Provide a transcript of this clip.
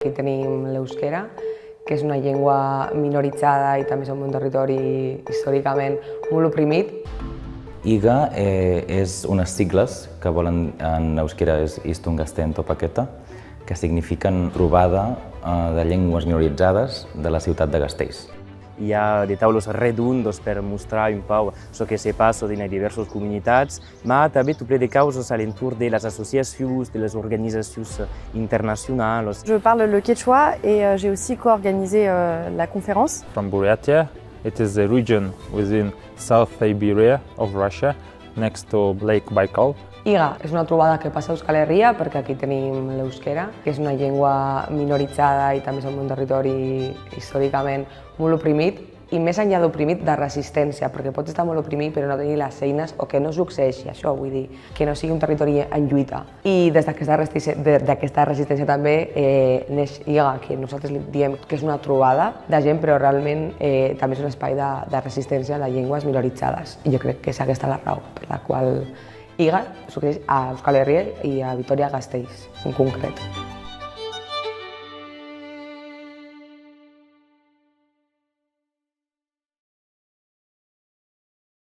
Aquí tenim l'euskera, que és una llengua minoritzada i també som un territori històricament molt oprimit. IGA és unes sigles que volen en euskera és Iztungasten Topaketa, que signifiquen trobada de llengües minoritzades de la ciutat de Gasteiz. Hi ha des taules redondes per mostrar un peu el que se passa dins diverses comunitats, però també tot ple de causes a l'entorn de les associacions, de les organisacions internacionals. Je parle le quechua et j'ai aussi co-organisé la conférence. From Buryatia, it is a region within South Siberia of Russia, next to Lake Baikal. IGA és una trobada que passa a Euskal Herria, perquè aquí tenim l'euskera, que és una llengua minoritzada i també som un territori històricament molt oprimit, i més enllà d'oprimit, de resistència, perquè pots estar molt oprimit però no tenir les eines o que no succeeixi això, vull dir, que no sigui un territori en lluita. I des d'aquesta resistència també neix IGA, que nosaltres li diem que és una trobada de gent, però realment també és un espai de resistència a les llengües minoritzades. I jo crec que és aquesta la raó per la qual IGA succeeix a Euskal Herria i a Vitoria-Gasteiz en concret.